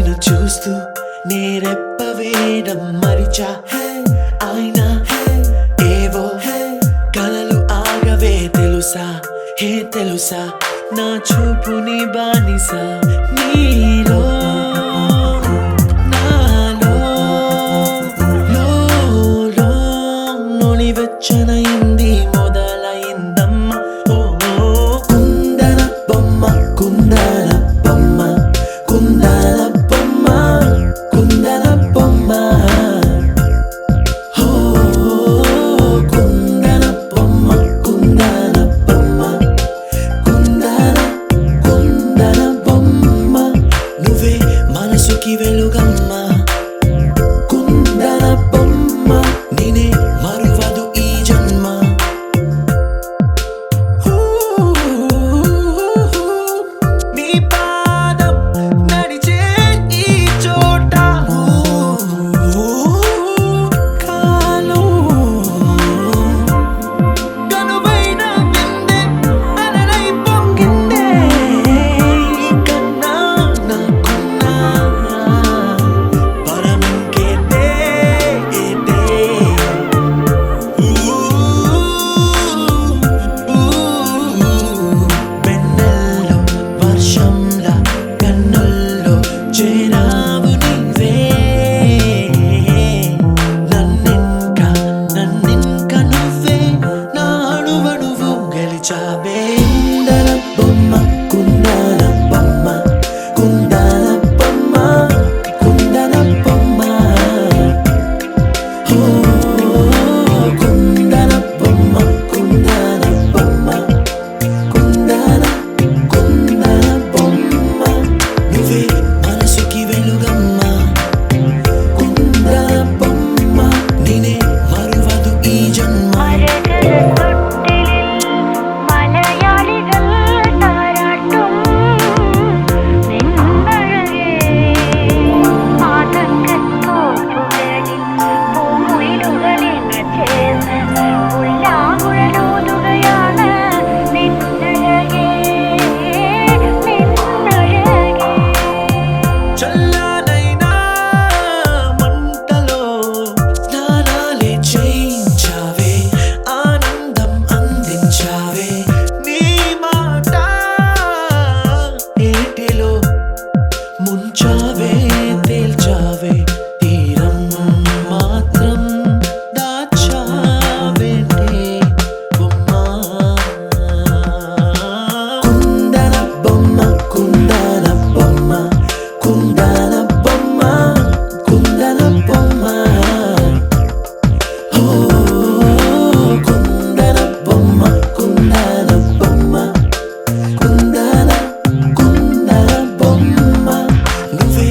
నిన్ను చూస్తూ నేరెప్ప వేయడం మరిచా అయినా ఏవో కలలు ఆగవే తెలుసా తెలుసా నా చూపు నీ బానిస నీలో నాలో లో నొలి వెచ్చనయింది మొదలైందమ్మ కుందన బొమ్మ కుందన బొమ్మ కుందన బొమ్మ కుందన బొమ్మ కుందన బొమ్మ కుందన బొమ్మ కుందన కుందన బొమ్మ నువ్వే మనసుకి వెలుగమ్మ కుందన బొమ్మ నేనే మరువదు ఈ జన్మ నీ పాదం నడిచే ఈ చోట కాలం కనువైన విందే అలరై పొంగిందే కన్నా నాకున్నా పరమింకేదే వెన్నెల్లో వర్షంలా కన్నుల్లో చేరావు నీవే నన్నింక నువ్వే నా అణువణువు గెలిచావే కుందన బొమ్మ కుందన బొమ్మ కుందన బొమ్మ కుందన బొమ్మ కుందన బొమ్మ కుందన కుందన బొమ్మ నువ్వే మనసుకి వెలుగమ్మ కుందన బొమ్మ నేనే మరువదు ఈ జన్మ മലയാളികൾ താരാട്ടും നിന്നഴകേ ആതങ്കത്തോപ്പുകളിൽ പൂമുയിലുകളിൽ ചേർന്ന് ഉല്ലാകുഴലൂതുകയാണ് നിന്നഴകേ നിന്നഴകേ చల్లనైనా మంటలో స్నానాలే చేయించావే ఆనందం అందించావే నీ మాట ఏటిలో ముంచావే తేల్చావే తీరం మాత్రం దాచావేంటే బొమ్మ కుందన బొమ్మ కుందన బొమ్మ కుందన బొమ్మ కుందన బొమ్మ కుందన బొమ్మ కుందన బొమ్మ కుందన కుందన బొమ్మ నువ్వే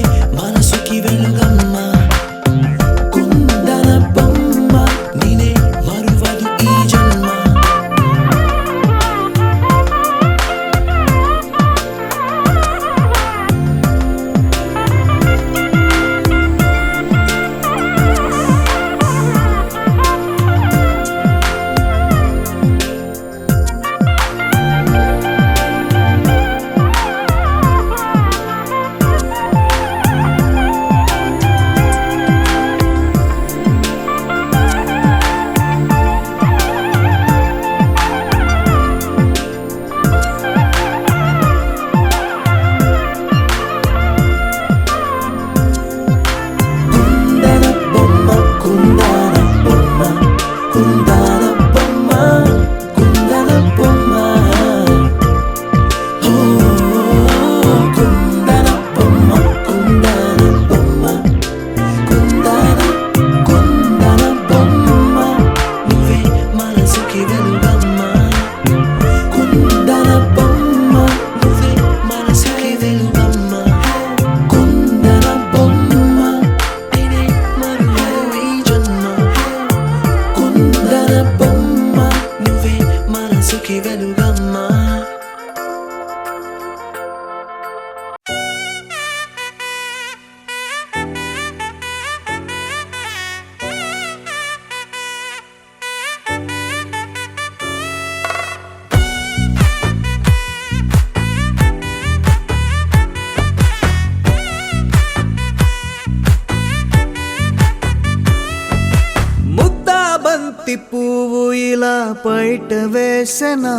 ఇలా బయట వేసెనా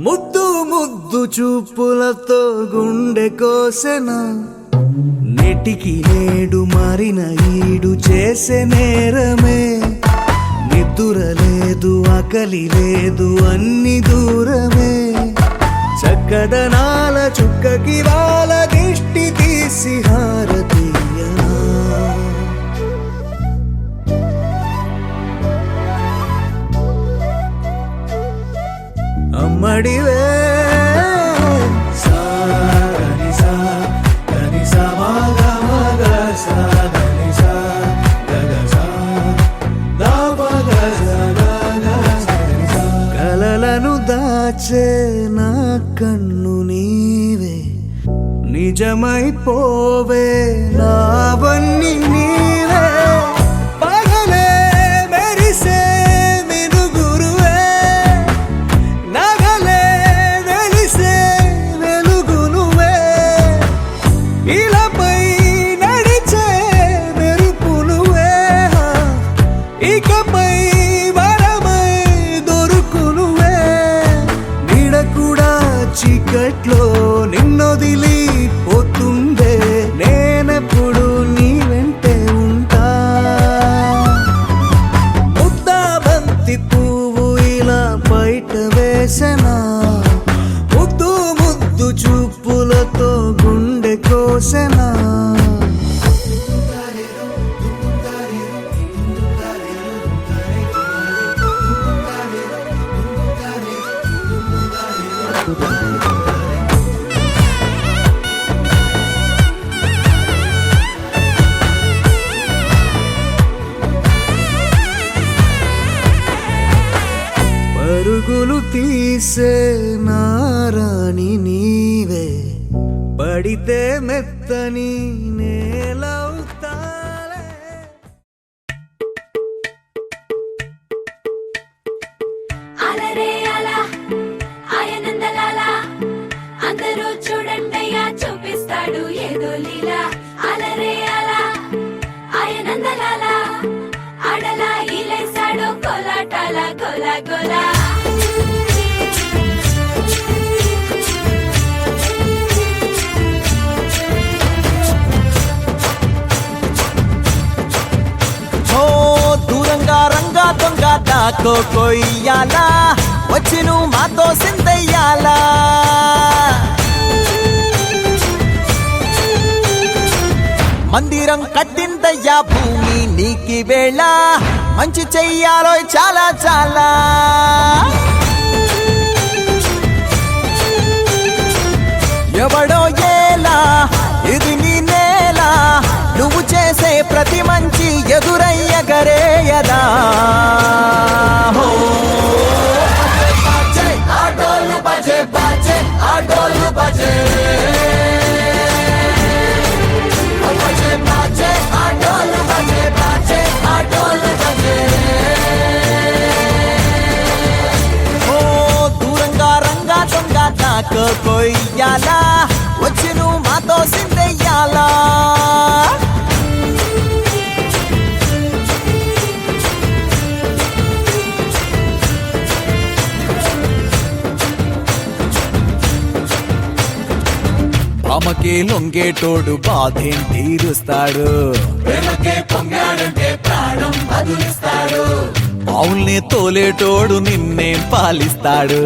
ముద్దు ముద్దు చూపులతో గుండె కోసెనా నెటికి నేడు మారిన ఈడు చేసే నేరమే నిద్ర లేదు ఆకలి లేదు అన్ని దూరమే చక్కదనాల చుక్కకి వాళ్ళ దిష్టి తీసి హారతీయనా అమ్మడివే కలలను దాచే నా కన్ను నీవే నిజమైపోవే నావన్నీ నీవే పగలే మెరిసే మినుగురువే నగలే వెలిసే వెలుగు నువ్వే ఇలాపై నడిచే మెరుపు నువ్వే ఇకపై వరమై దొరుకు నువ్వే నీడ కూడా చీకట్లో నిన్నొదిలి పోతుందే నేనెప్పుడు నీ వెంటే ఉంటా ముద్దా బంతి పువ్వు ఇలా బయట వేసెనా ముద్దు ముద్దు చూపులతో గుండె కోసెనా పరుగులు తీసే నారాణి నీవే పడితే మెత్తని నేలవుతాలే అలరే అలా ఆయనందలాలా అందరూ చూడండయ్యా చూపిస్తాడు ఏదో లీలా అలరే అలా ఆయనందలాలా అడలా ఈలేసాడు కోలాటాల గోలా గోలా ఓ దూరంగా రంగా దొంగ దాకో కొయ్యాలా వచ్చి నువ్వు మాతో సిందయ్యాలా మందిరం కట్టిందయ్యా భూమి నీకి వేళ మంచి చెయ్యాలో చాలా చాలా ఎవడో ఏలా ఇది నీ నేల నువ్వు చేసే ప్రతి మంచి ఎదురయ్యగరేయదా హో ఆటోలు బజే బజే ఆటోలు బజే బజే బజే ఆటోలు బజే బజే ఆటోలు బజే ఓ దూరంగా రంగా దొంగ నాకు కొయ్యాలా వచ్చి నువ్వు మాతో సిందెయ్యాలా ఆమెకే లొంగేటోడు బాధేం తీరుస్తాడు ప్రేమకే పొంగాడంటే ప్రాణం బదులిస్తాడు అవుల్నే తోలేటోడు నిన్నేం పాలిస్తాడు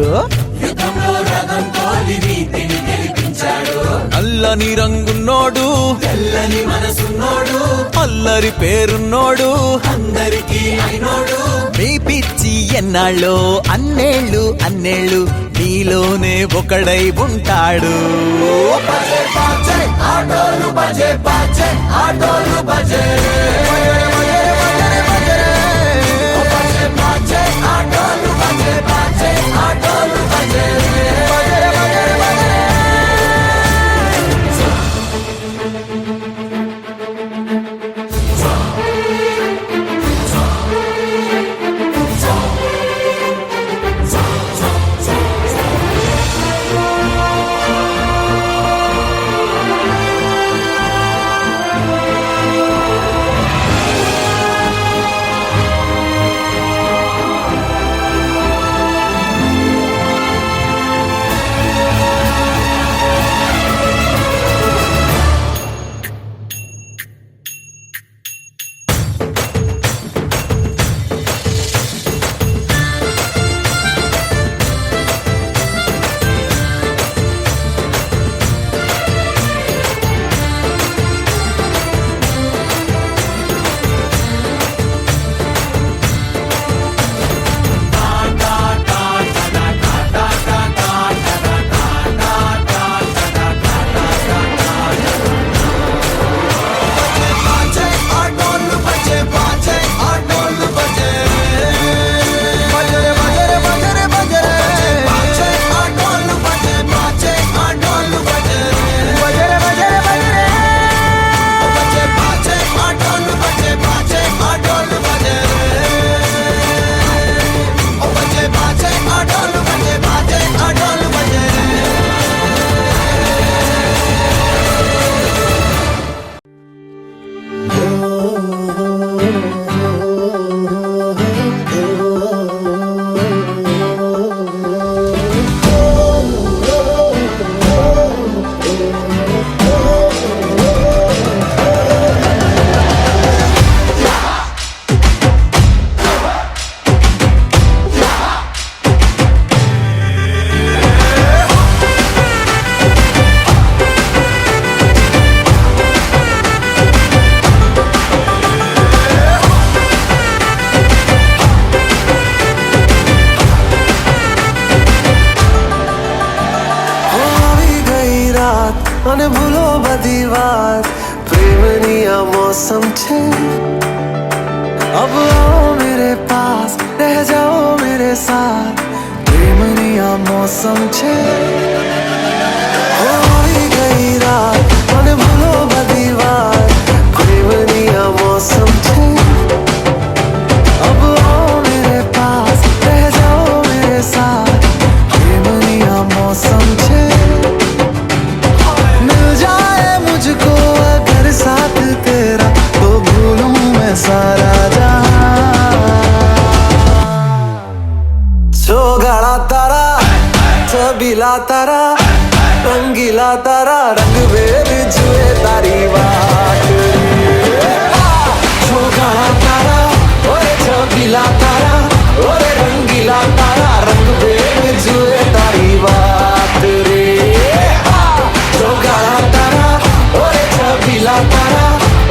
యుద్ధంలో రథం తోలి నీతిని గెలిపించాడు నల్లని రంగున్నోడు తెల్లని మనసున్నోడు అల్లరి పేరున్నోడు అందరికీ అయినోడు మీ పిచ్చి ఎన్నాళ్ళో అన్నేళ్ళు అన్నేళ్ళు నీలోనే ఒకడై ఉంటాడు బజే బాజే ఆటోలు బజే బాజే ఆటోలు బజే బజే బాజే ఆటోలు బజే బాజే ఆటోలు బజే मौसम छे अब आओ मेरे पास रह जाओ मेरे साथ प्रेमनिया मौसम छे होई गई रात मन भूलो बदी बात प्रेमनिया मौसम छे अब आओ मेरे पास रह जाओ मेरे साथ प्रेमनिया मौसम छे मिल जाए मुझको अगर साथ तेरा तो भूलूं मैं सारा गाड़ा तारा छबीला तारा रंगीला तारा रंग बेर जुए तारी बात गाड़ा तारा ओरे छबीला तारा ओरे रंगीला तारा रंग बेर जुए तारी बात रे गाड़ा तारा ओरे छबीला तारा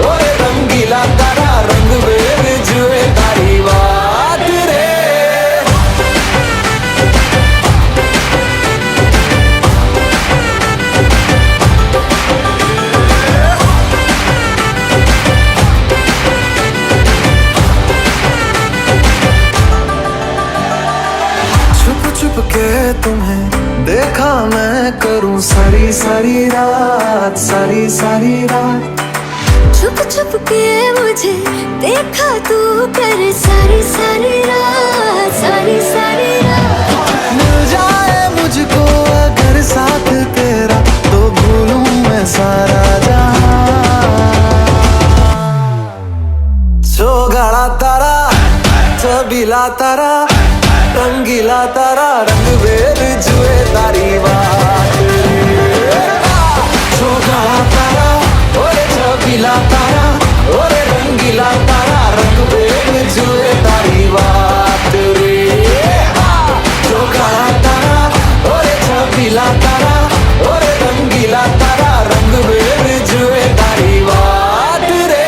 ओरे रंगीला तारा रंग बेर जुए तारी बात रे छुप के तुम्हें देखा मैं करूं सारी सारी रात सारी सारी रात छुप छुप के मुझे देखा तू कर सारी सारी रात मिल जाए मुझको अगर साथ तेरा तो भूलूं मैं सारा जहां गाड़ा तारा छबीला तारा रंगीला तारा रंग बेर जुए तारी बात गाड़ा तारा ओरे छबीला तारा ओरे रंगीला तारा रंग बेर जुए तारी बात रे गाड़ा तारा ओरे छबीला तारा ओरे रंगीला तारा रंग बेर जुए तारी बात रे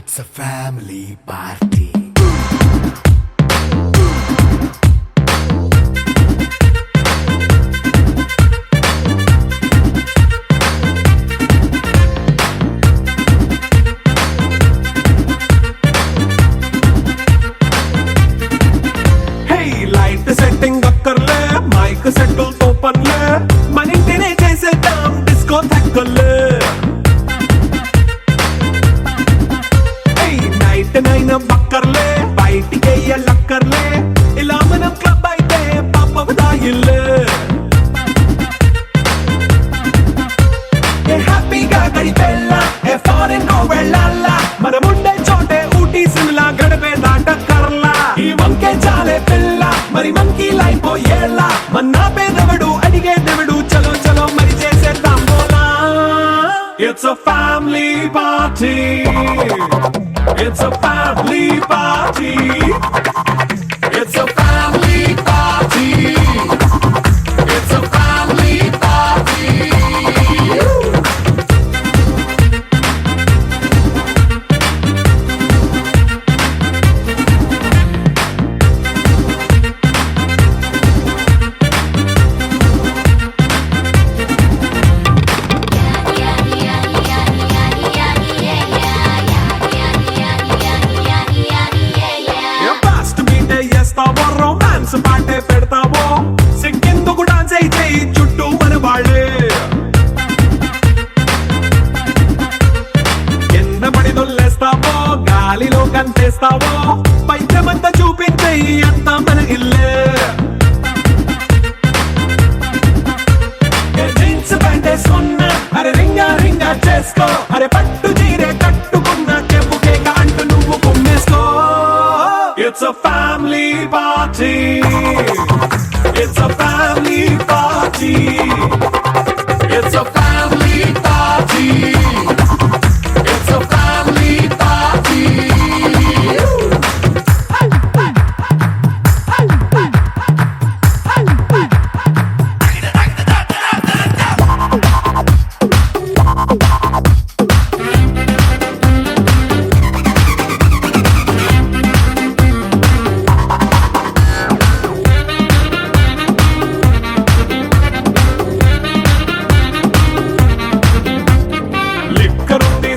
It's a family party. Light setting అక్కర్లే మైక్ సెట్టుల్ తో పనులే మన ఇంటినే చేసేద్దాం డిస్కో థక్కర్లే నైట్ నైన్ బక్కర్లే బయటికి లక్కర్లే ఇలా మనం క్లబ్ అయితే పాపదాయిల్లే హ్యాపీగా గడిపెళ్ళ ఏ ఫారెన్ నో వెళ్ళాల మనముండే చోటే ఊటీ సిమ్లా గడిపే దాటక్కర్లా ఈ వంకే చాలే పిల్ల మరి మంకీ లైఫ్ ఏళ్ళ మన్నా పేదవడు అడిగేదెవడు చలో చలో మరి చేసేద్దాం బోలా it's a family party it's a family party it's a family party it's a family party romance పాటే పెడతావో సిగ్గెందుకు డాన్స్ అయితే చుట్టూ మన వాళ్ళే కింద పడి దొల్లేస్తావో గాలిలో కంటేస్తావో పైచమంతా చూపించే అంతా మన ఇల్లే జీన్స్ ప్యాంట్ వేసుకున్నా అరే రింగా రింగా చేసుకో అరే పట్టు చీరే కట్టుకున్న చెప్పు కేక అంటూ నువ్వు కుమ్మేసుకో It's a family party. It's a family party. It's a family party. It's a family party.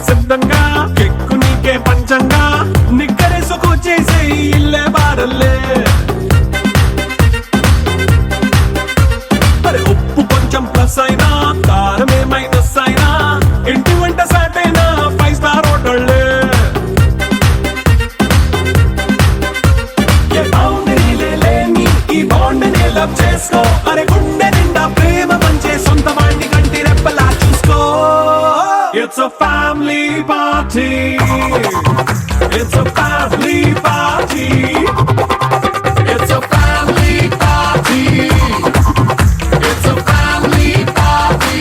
సిద్ధంగా కెక్కు నీకే పంచంగా నిక్కరేసుకు చేసే ఇల్లే బారల్లే అరే ఉప్పు కొంచెం ప్లస్ అయినా కారమే మైనస్ అయినా ఇంటి వంట సాటైనా 5 స్టార్ హోటళ్ళే ఏ బౌండరీలే లేని ఈ బాండ్ని లవ్ చేసుకో అరే గుండె నిండా ప్రేమ పంచే సొంత వాణ్ణి కంటి రెప్పలా చూసుకో It's a family party. It's a family party. It's a family party. It's a family party.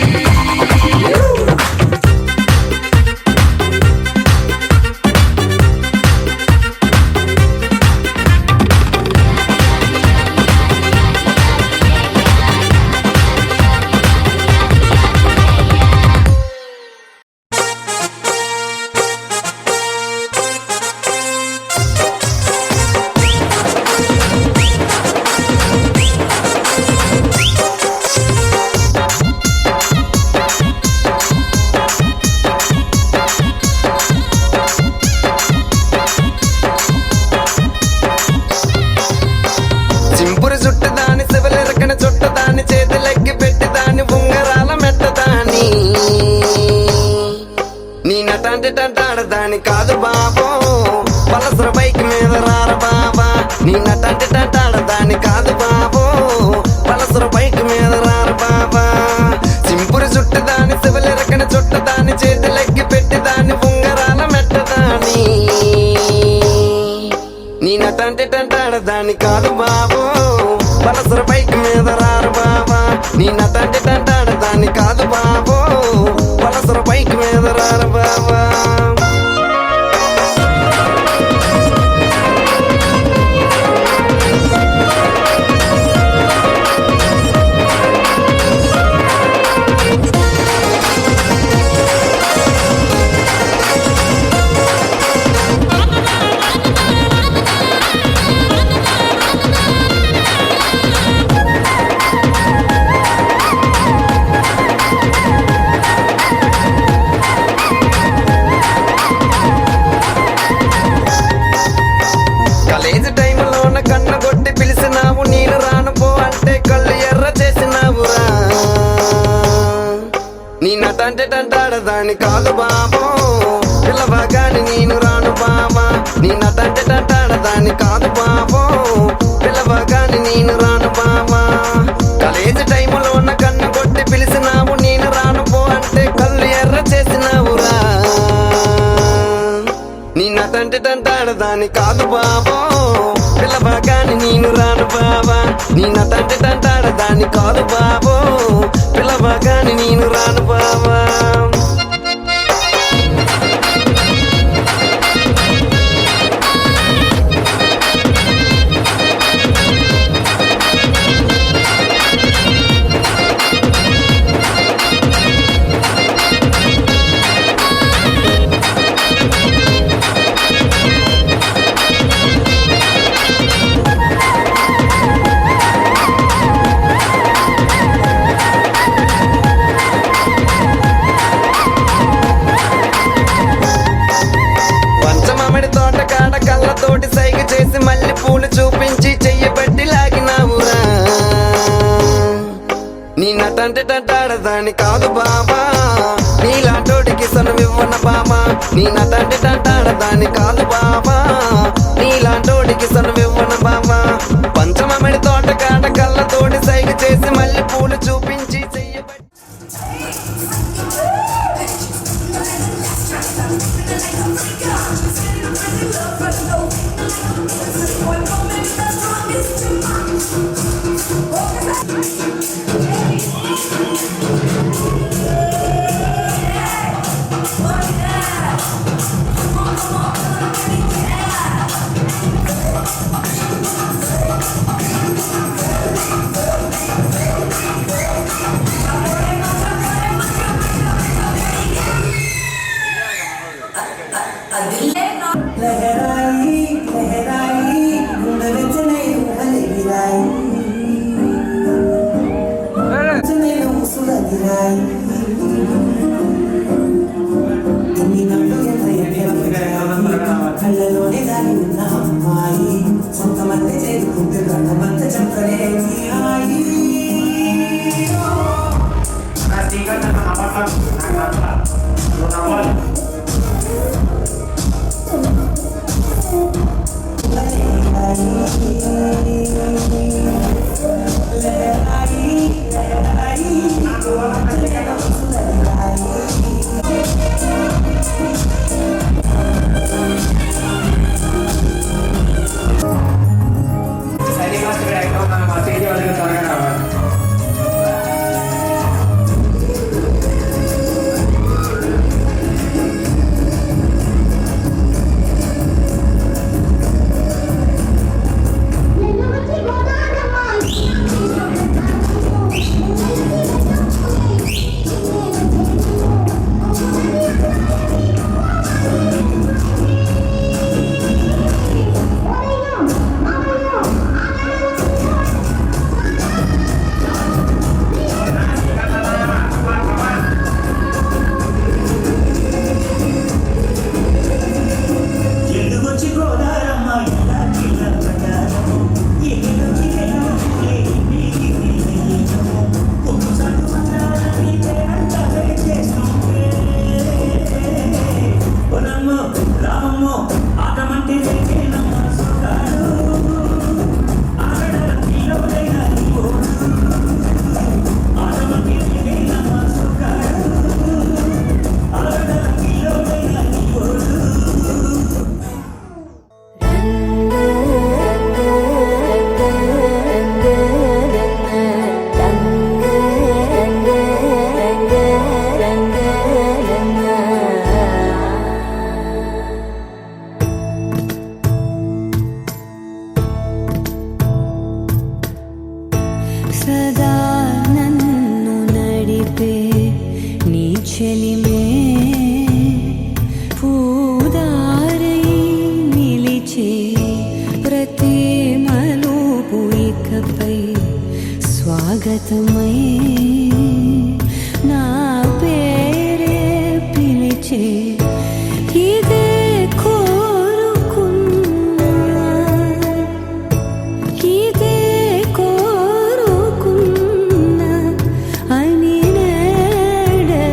దాని కాదు బాబో పలసర బైక్ మీద రార బాబా నీ నటంటే దాని కాదు బాబో పలసర బైక్ మీద రార బాబా సింపురు చుట్టు దాని శివలెరకన చుట్టు దాని చేతులెక్కి పెట్టి దాని ఉంగరాల మెట్టదాని నీ నటంటే దాని కాదు బాబో పలసర బైక్ మీద రార బాబా నీ నటంటే దాని కాదు బాబో పలసర బైక్ మీద రార బాబా తంటాడదాని కాదు బాబో పిల్లవగాని నేను రాను బావా నీ నటంటే తంటాడదాని కాదు బాబో పిల్లవగాని నేను రాను బావా కాలేజీ టైములో ఉన్న కన్ను కొట్టి పిలిచినావు నేను రాను పో అంటే కళ్ళు ఎర్ర చేసినావురా నీ నటంటే తంటాడదాని కాదు బాబో పిల్లవగాని నేను రాను బావా నీ నటంటే తంటాడదాని కాదు బాబో పిల్లవగాని నేను రాను బావా పంచమామిడి తోట కాడ కళ్ళతోటి సైగ చేసి మళ్ళీ పూలు చూపించి చెయ్యబట్టి లాగినావురా నీ నటంటే తంటాడదాని కాదు బాబా నీలాంటోడికి సనువివ్వన బాబా నీ నటంటే తంటాడదాని కాదు బాబా నీలాంటోడికి సనువివ్వన బాబా పంచమామిడి తోట కాడ కళ్ళతోటి సైగ చేసి మళ్ళీ పూలు చూపించి చెయ్యబట్టి కళ్ళలోనే దాని ఉన్న అమ్మాయి సొంతమంది చేరుకుంటే గంటమంత చంపలేని హాయి సదా నన్ను నడిపే నీ చెలిమే పూదారై నిలిచే ప్రతి మలుపు ఇకపై స్వాగతమై నా పేరే పిలిచే ఇదే కోరుకున్నా ఇదే కోరుకున్నా అని నేడే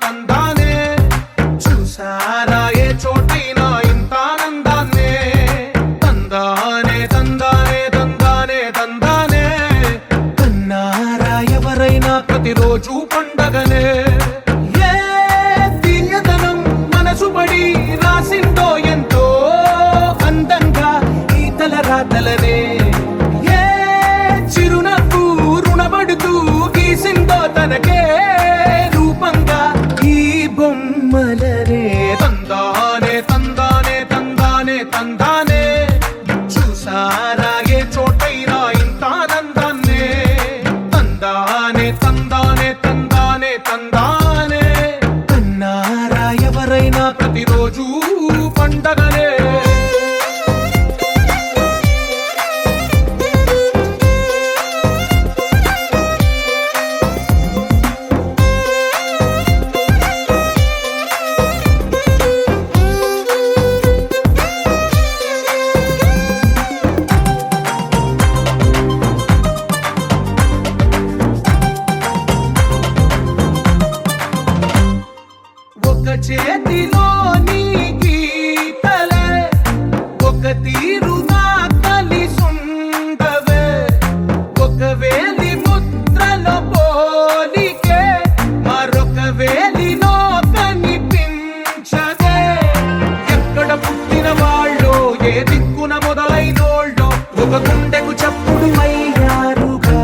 తందానే చూసారా ఏ చోటైనా ఇంత ఆనందాన్నే తందానే తందానే తందానే తందానే కన్నారా ఎవరైనా ప్రతిరోజు పండగనే ఏ తీయదనం మనసు పడి రాసిందో ఎంతో అందంగా ఈ తల రాతలనే ఏ చిరునవ్వు రుణపడుతూ గీసిందో తనకే రూపంగా ఈ బొమ్మలనే తందానే తందానే తందానే తందానే చూసారా ఏ చోటైనా ఇంత ఆనందాన్నే తందానే తందానే తందానే తందానే కన్నారా ఎవరైనా ప్రతిరోజు పండగనే ఒక చేతిలో నీ గీతలే ఒక తీరుగా కలిసుండవే ఒక వేలి ముద్రలో పోలికే మరొక వేలిలో కనిపించదే ఎక్కడ పుట్టిన వాళ్ళో ఏ దిక్కున మొదలైనోళ్ళో ఒక గుండెకు చప్పుడు అయ్యారుగా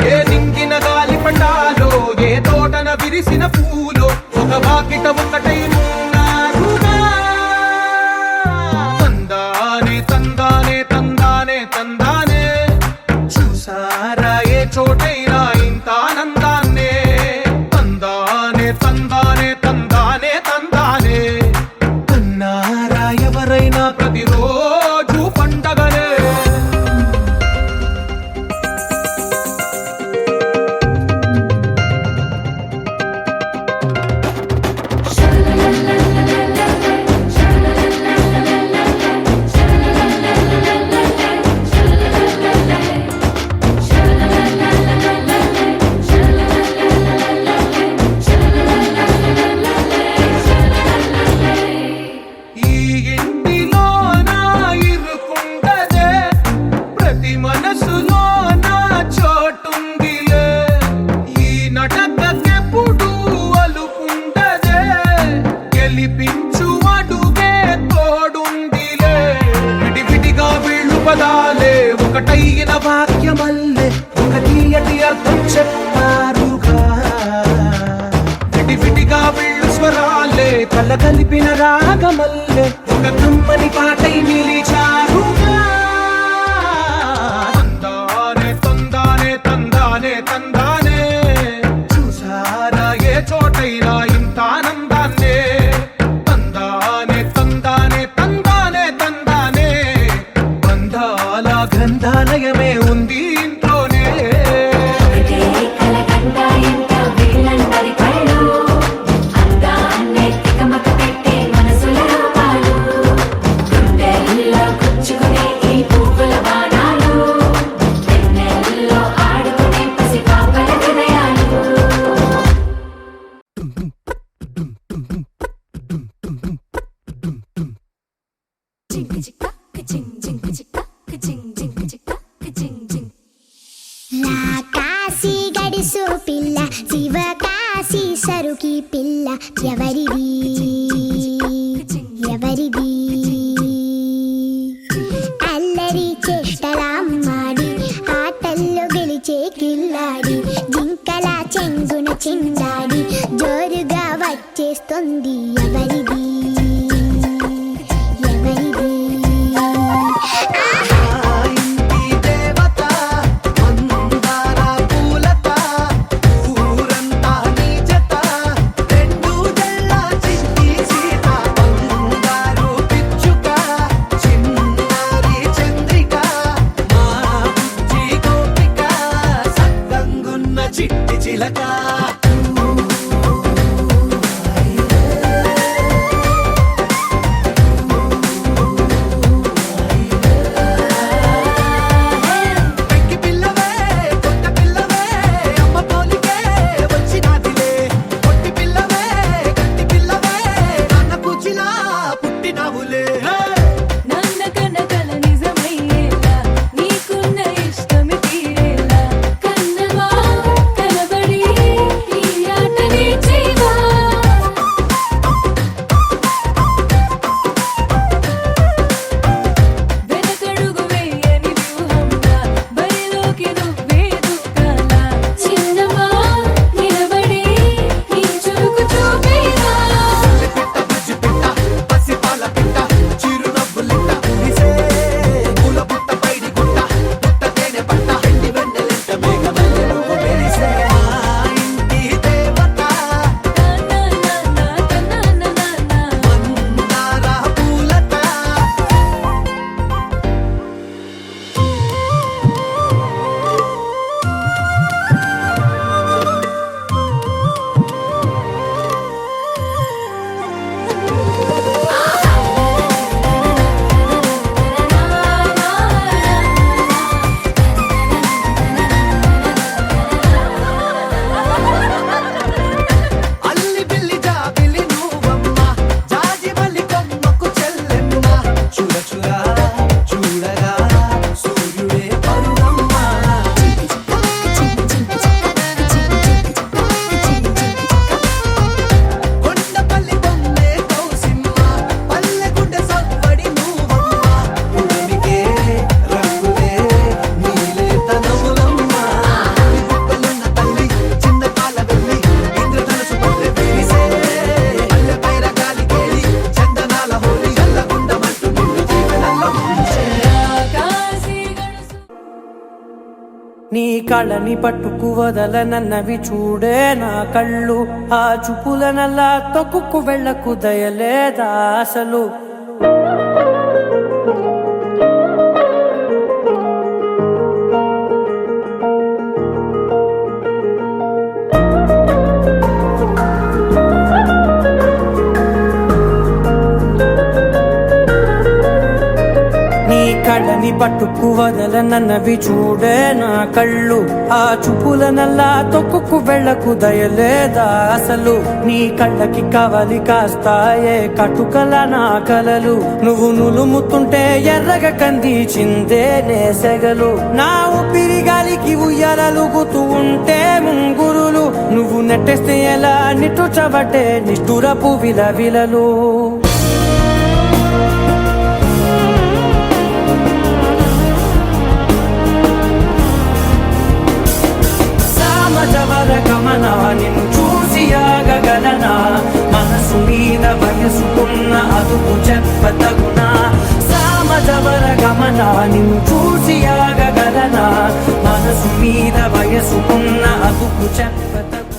ఏ నింగిన గాలి పండాలో ఏ తోటన విరిసిన పూలో ఒక వాకిట ఒకటై ఉన్నారుగా తందానే తందానే తందానే తందానే చూసారా ఏ చోటైనా ఇంత ఆనందాన్నే తందానే తందానే తందానే తందానే కన్నారా ఎవరైనా ప్రతిరోజు పండగనే ఈ ఇంటిలో నా ఇరుకుండదే ప్రతి మనసులో నా చోటుందిలే ఈ నటకెప్పుడు అలుపుండదే గెలిపించు అడుగే తోడుందిలే విడివిడిగా వీళ్ళు పదాలే ఒకటైన వాక్యమల్లే ఒక తీయటి అర్థం చెప్పారుగా విడివిడిగా వీళ్ళు స్వరాలే కల కలిపిన రాగమల్లే ఒక కమ్మని పాటై నిలిచారుగా తందానే తందానే తందానే తందానే చూసారా ఏ చోటైనా ఇంత ఆనందాన్నే తందానే తందానే తందానే తందానే బంధాల గ్రంథాలయమే ఉంది ఇంట్లోనే కాశీ గడిసు పిల్ల శివ కాశీ సరుకి పిల్ల ఎవరిది ఎవరిది అల్లరి చేష్టలామ్మాడి ఆటల్లో గెలిచే కిల్లాడి జింకల చెంగున చిందాడి జోరుగా వచ్చేస్తుంది ఎవరిది ఎవరిది ఇంటి దేవత మందార పూలత ఊరంతా నీ జత రెండు జల్ల చిట్టి సీత బంగారు పిచ్చుక చిన్నారి చంద్రిక మా బుజ్జి గోపిక సక్కంగున్న చిట్టి చిలక కళని పట్టుకు వదలనన్నవి చూడే నా కళ్ళు ఆ చూపులనల్లా తొక్కుకు వెళ్ళకు దయలేదా అసలు కళ్ళని పట్టుకు వదలనన్నవి చూడే నా కళ్ళు ఆ చూపులనల్లా తొక్కుకు వెళ్ళకు దయలేదా అసలు నీ కళ్ళకి కవలి కాస్తాయే కటుకల నా కలలు నువ్వు నులుముతుంటే ఎర్రగ కంది చిందే నేసెగలు నా ఊపిరి గాలికి ఉయ్యాలలుగుతూ ఉంటే ముంగురులు నువ్వు నెట్టేస్తే ఎలా నిట్టుచబట్టే నిష్ఠురపు విలవిలలు గమన నిన్ను చూసి ఆగగలనా మనసు మీద వయసుకున్న అదుపు చెప్పతగునా సామజవర గమన నిన్ను చూసి ఆగగలనా మనసు మీద వయసుకున్న అదుపు చెప్పతగునా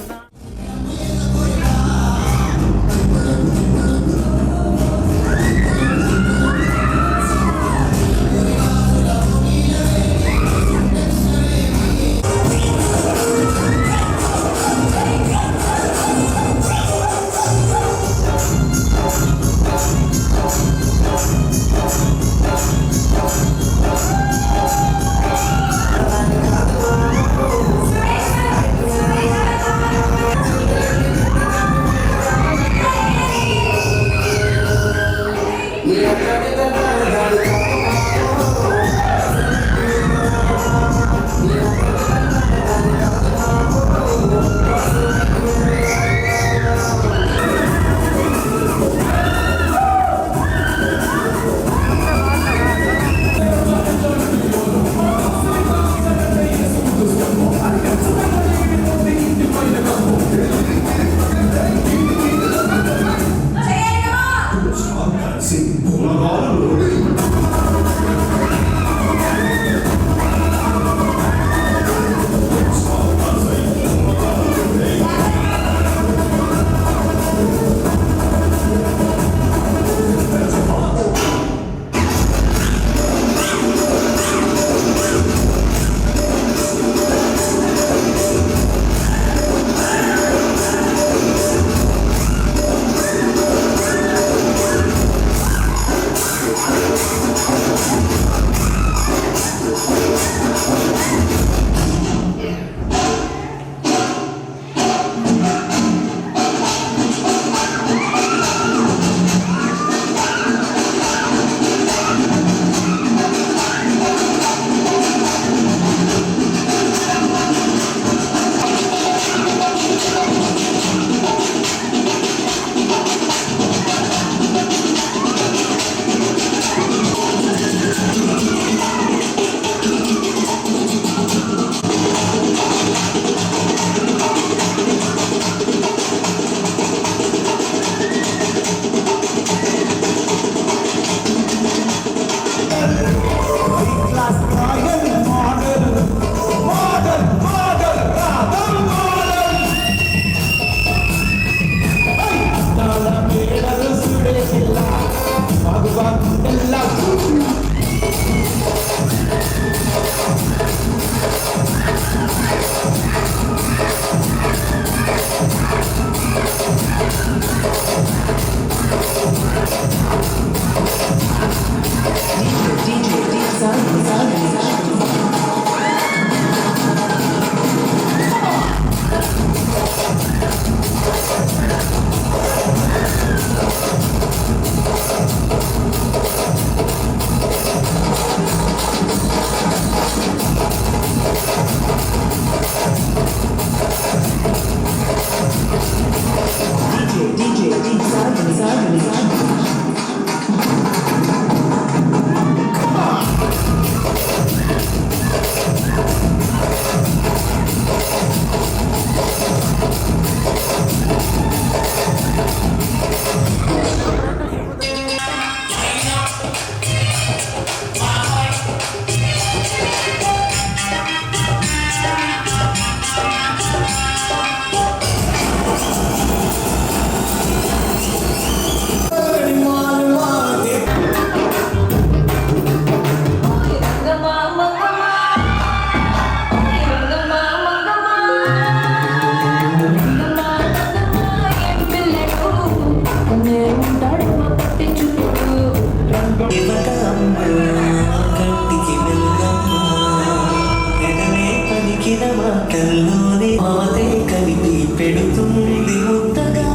ముద్దు ముద్దగా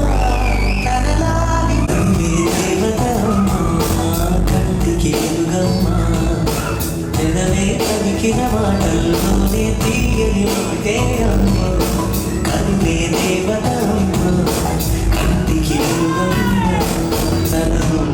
కనలాలి నవ్వే దేవతమ్మ కంటికి వెలుగమ్మ పెదవే పలికిన మాటల్లోనే తీయని మాటే అమ్మ కనువే దేవతమ్మ కంటికి వెలుగమ్మ తనను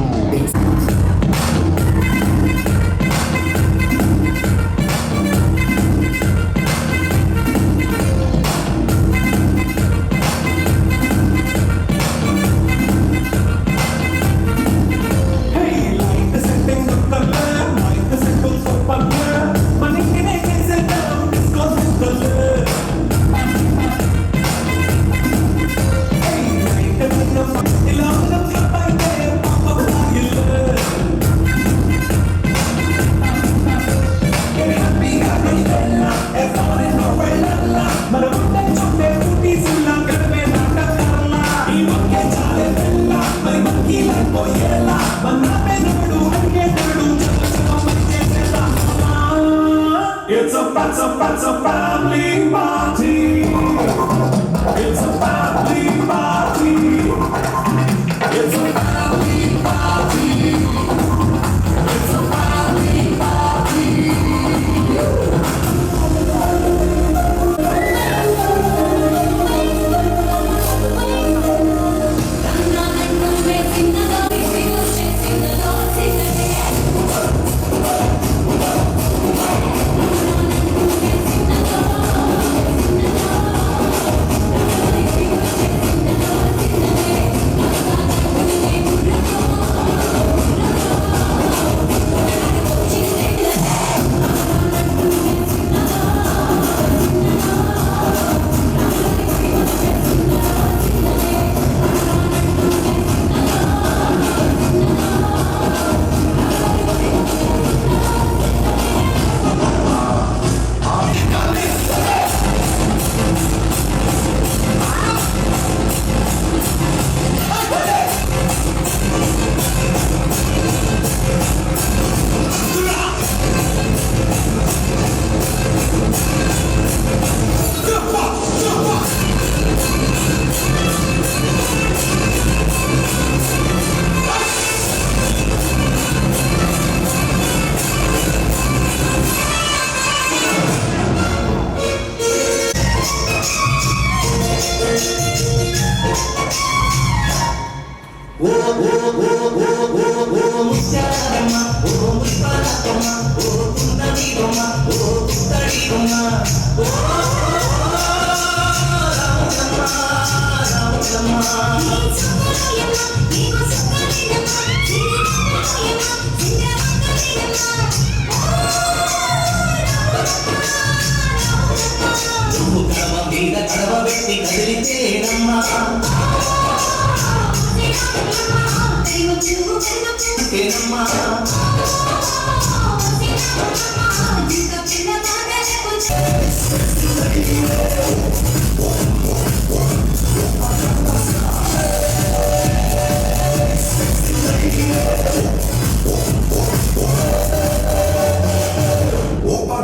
It's a family party. It's a family party. It's a family party. It's a family party.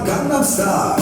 Gangnam Style.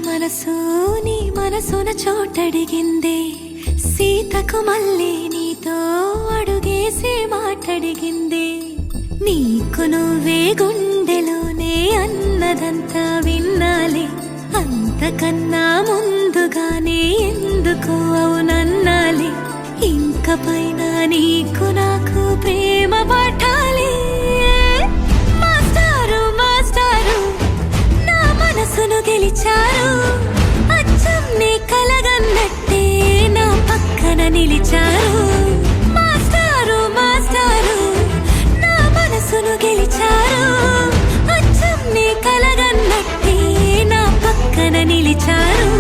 మనసు నీ మనసున చోటడిగిందే సీతకు మళ్ళీ నీతో అడుగేసి మాటడిగిందే నీకు నువ్వే గుండెలోనే అన్నదంతా విన్నాలే అంతకన్నా ముందుగానే ఎందుకు అవునన్నాలే ఇంక పైన నీకు నాకు ప్రేమ పట్టాలి మాస్టారు మాస్టారు నా మనసును గెలిచారు అచ్చం నీ కలగన్నట్టే నా పక్కన నిలిచారు మాస్టారు మాస్టారు నా మనసును గెలిచారు అచ్చం నీ కలగన్నట్టే నా పక్కన నిలిచారు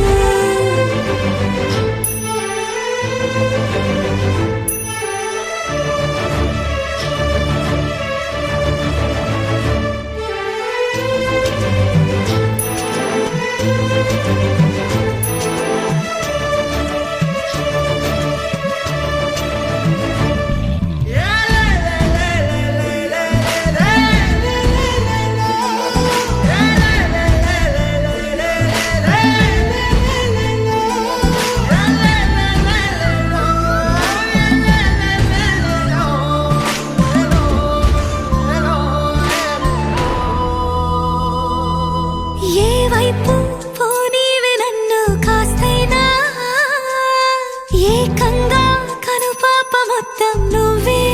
ఏ వైపు పోనీవి నన్ను కాస్తైనా ఏకంగా కనుపాప మొత్తం నువ్వే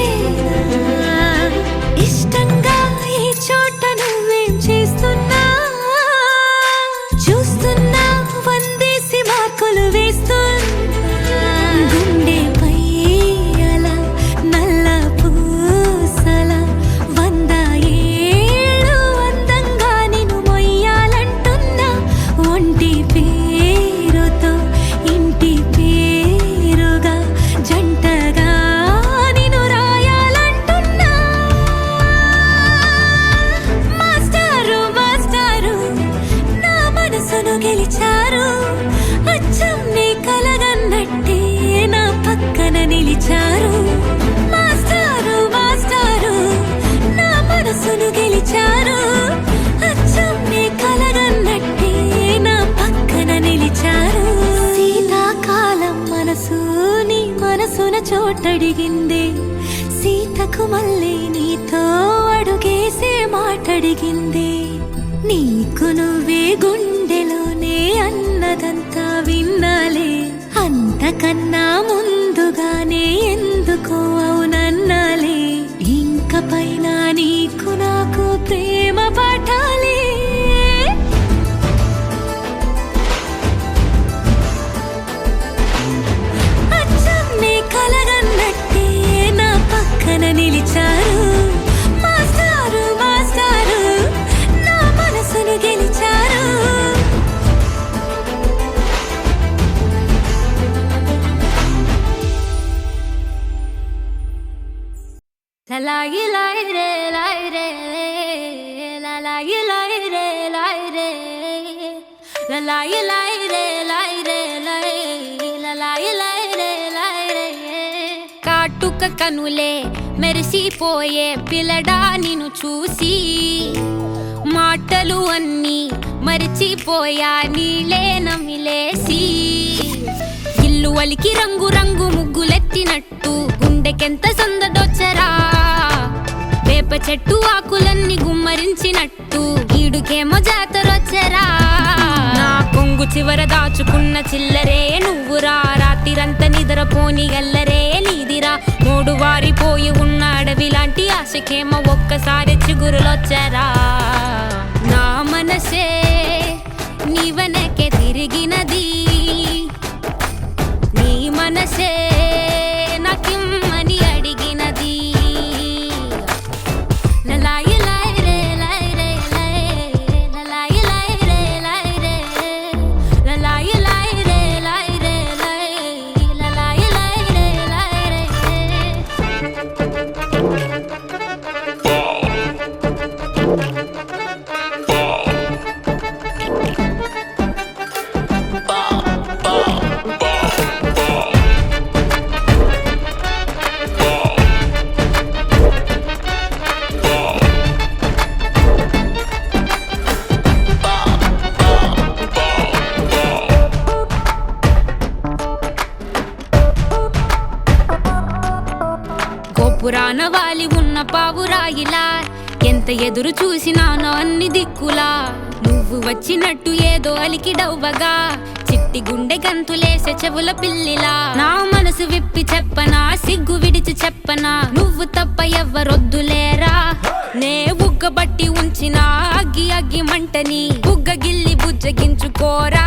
ఇష్టంగా ఏ చోట నువ్వేం చేస్తున్నా చూస్తున్నా వందేసి మార్కులు వేస్తున్నా గుండెపై అలా నల్ల పూసల 100 ఏళ్ళు అందంగా నిన్ను మొయ్యాలంటున్నా ఒంటి పేరుతో ఇంటి పేరుగా జంటగా నిన్ను రాయాలంటున్నా మాస్టారు మాస్టారు నా మనసును గెలిచారు అచ్చం నీ కలగన్నట్టే నా పక్కన నిలిచారు మాస్టారు మాస్టారు నా మనసును గెలిచారు అచ్చం నీ కలగన్నట్టే నా పక్కన నిలిచారు శీతాకాలం మనసు నీ మనసున చోటడిగింది సీతకు మళ్ళీ నీతో అడుగేసే మాటడిగింది నీకు నువ్వే గుండెలోనే అన్నదంతా విన్నాలే అంతకన్నా ముందుగానే ఎందుకో అవునన్నాలే ఇంక పైన నీకు నాకు ప్రేమ పాఠాలే అచ్చం నీ కలగన్నట్టే నా పక్కన నిలిచారు మాస్టారు మాస్టారు నా మనసును గెలిచారు లాయి లాయి రే లాయి రే లాయి లాయి రే లాయి రే లాయి లాయి రే లాయి రే లాయి లాయి రే లాయి రే కాటుక కనులే మెరిసిపోయే పిల్లడా నిన్ను చూసి మాటలు అన్నీ మరిచిపోయా నీలే నమిలేసి ఇల్లు వలికి రంగు రంగు ముగ్గులెత్తినట్టు గుండెకెంత సందడొచ్చరా వేప చెట్టు ఆకులన్నీ గుమ్మరించినట్టు ఈడుకేమో జాతరొచ్చరా నా కొంగు చివర దాచుకున్న చిల్లరే నువ్వురా రాత్రిరంతా నిద్రపోని గల్లరే నీదిరా మూడు వారిపోయి ఉన్న అడవి లాంటి ఆశకేమో ఒక్కసారి చిగురులొచ్చరా నా మనసే నీ వెనకే తిరిగినది నీ మనసే నాకిమ్మని అడిగినది లలాయి లాయి రే లాయి రే లలాయి లాయి రే లాయి రే లలాయి లాయి రే లాయి రే లలాయి లాయి రే లాయి రే గోపురాన వాలి ఉన్న పావురాయిలా ఎంత ఎదురు చూసినానో అన్ని దిక్కులా నువ్వు వచ్చినట్టు ఏదో అలికి డవ్వగా చిట్టి గుండె గంతులేసే చెవుల పిల్లిలా నా మనసు విప్పి చెప్పనా సిగ్గు విడిచి చెప్పనా నువ్వు తప్ప ఎవ్వరొద్దులేరా నే ఉగ్గబట్టి ఉంచిన అగ్గి అగ్గి మంటని బుగ్గ గిల్లి బుజ్జగించుకోరా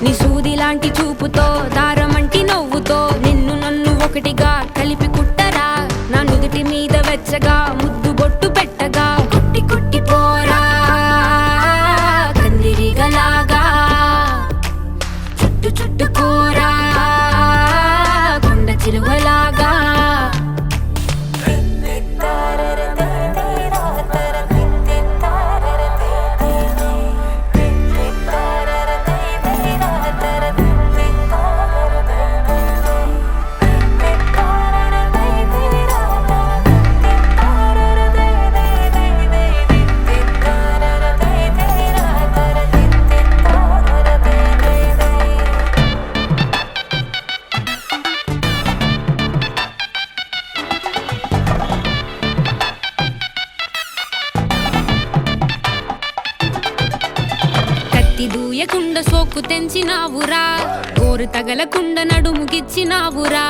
నీ సూది లాంటి చూపుతో దారమంటి నవ్వుతో నిన్ను నన్ను ఒకటిగా కలిపి కుట్టరా నా నుదుటి మీద వెచ్చగా ముద్దు బొట్టు పెట్టగా కుట్టి కుట్టి పోరా కందిరిగలాగా చుట్టు చుట్టుకోరా కొండ చిలువలాగా తెంచినావురా గోరు తగలకుండా నడుముకిచ్చినావురా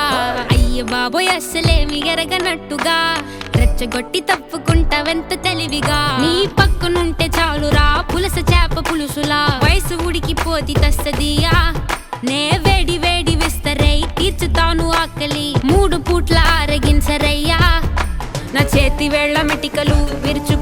అయ్య బాబోయ్ అస్సలేమి ఎరగనట్టుగా రెచ్చగొట్టి తప్పుకుంటావెంత తెలివిగా నీ పక్కనుంటే చాలురా పులస చేప పులుసులా వయసు ఉడికిపోతి తస్తదియా నే వేడి వేడి విస్తరై తీర్చుతాను ఆకలి 3 పూట్ల ఆరగించరయ్యా నా చేతి వేళ్ల మెటికలు విరుచు